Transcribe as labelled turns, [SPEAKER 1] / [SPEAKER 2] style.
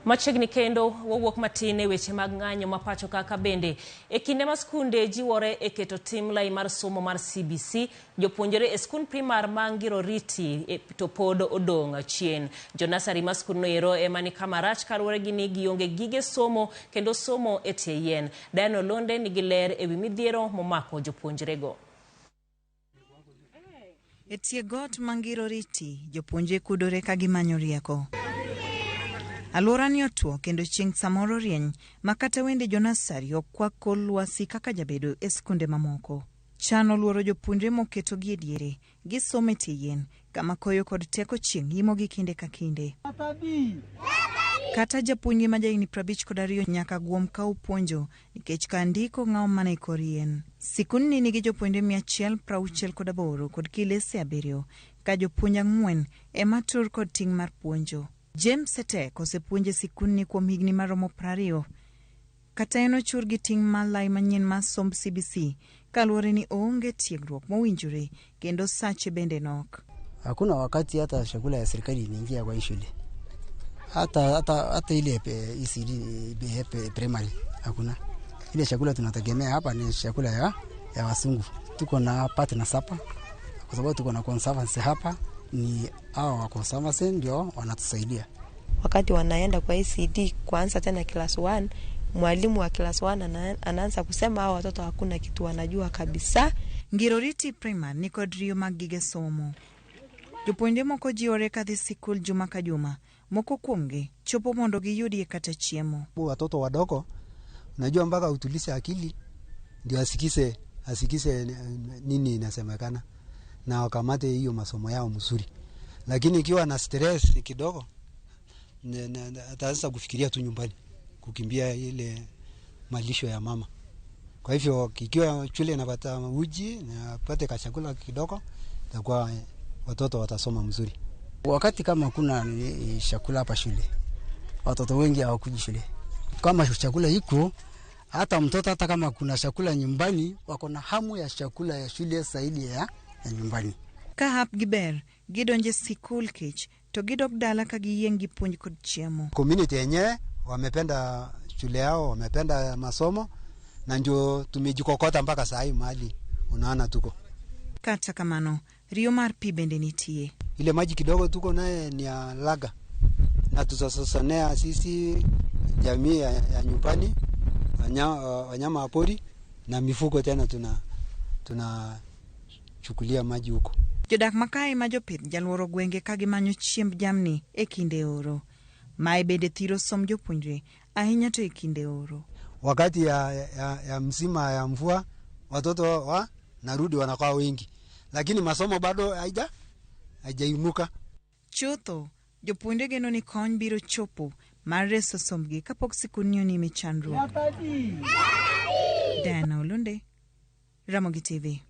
[SPEAKER 1] Machiegni kendo wawuok matine weche mag ng'anyo mapacho kaka bende e kinde ma skunde jiwore e keto tim lai mar somo mar CBC jopuonjore e skul primar mangiro riti to pod odong' chien. Jonasari ma skul no ero emani kamarach kaluwore gi ni gionge gige somo kendo somo e tie yien. Dano Londe nigi ler ewi midhiero momako jopuonjre go.
[SPEAKER 2] E tie got mangiro riti jopuonjre kudore ka gimanyo rieko. Alwora ni otuo kendo chieng' samoro rieny makata wende jonasari okwak kor lwasi kaka jabedo e skunde mamoko. Chano luoro jopuonjre moketo gi ediere gisomo e tie yien kama koyo kod teko chieng' imogi kinde ka kinde. Kata japuonjre ma jahigni 52 nyaka guom ka opuonjo nikech ka ndiko ng'awo mana e kor yien. Sikundni nigi jopuonjre 168 kod kilese 7 ka jopuonj 4 ema tur kod ting' mar puonjo. James Setek osepuonje sikundni kuom higni maromo 20 kata en ochur gi ting' mar lai manyien mar somb CBC kaluwore ni oonge tiegruok mowinjore kendo sache bende nok.
[SPEAKER 3] Hakuna wakati hata chakula ya serikali inaingia kwa shule. Hata ile ECD primary hakuna. Ile chakula tunategemea hapa ni chakula ya wasungu. Tuko na partner hapa kwa sababu tuko na conservancy hapa, ni hao wa conservancy ndio wanatusaidia.
[SPEAKER 4] Wakati wanaenda kwa ECD kuanza tena class 1, mwalimu wa class 1 anaanza kusema hao watoto hakuna kitu wanajua kabisa.
[SPEAKER 2] Ngiroriti primary ni kodrio magige somo. Jopuonjre moko jiore kadhi sikul juma ka juma. Moko kuomgi chopo mondo giyudie kata chiemo.
[SPEAKER 5] Watoto wadogo unajua mpaka utulize akili ndio asikise nini inasemekana na wakamate hiyo masomo yao mzuri. Lakini ikiwa na stress kidogo ataanza kufikiria tu nyumbani, kukimbia ile malisho ya mama. Kwa hivyo ikiwa shule inapata uji na pate chakula kidogo, itakuwa watoto watasoma mzuri.
[SPEAKER 3] Wakati kama kuna chakula hapa shule, watoto wengi hawakuji shule. Kama chakula iko, hata mtoto hata kama kuna chakula nyumbani, wako na hamu ya chakula ya shule zaidi ya nyumbani.
[SPEAKER 2] Kahap giber gidonje sikul kich to gidok dala ka giyengi puonj kod chiemo.
[SPEAKER 5] Community yenyewe wamependa shule yao, wamependa masomo na ndio tumejikokota mpaka saa hii mahali unaona tuko.
[SPEAKER 2] Kata kamano rio mar pi bende nitie.
[SPEAKER 5] Ile maji kidogo tuko naye ni ya laga. Na tutasosonea sisi jamii ya nyumbani, wanyama wa pori na mifugo tena tuna chukulia maji huko.
[SPEAKER 2] Jodak makae ma jopith jalworo gwenge ka gimanyo chiemb jamni e kinde oro. Mae bende thiro som jopuonjre ahinya to e kinde oro.
[SPEAKER 5] Wakati ya msima ya mvua watoto narudi wanakuwa wengi. Lakini masomo bado haijainuka.
[SPEAKER 2] Chutho jopuonjre geno ni kony biro chopo mar reso sombgi kapok sikundni onime chandruok. Dano Londe, Ramogi TV.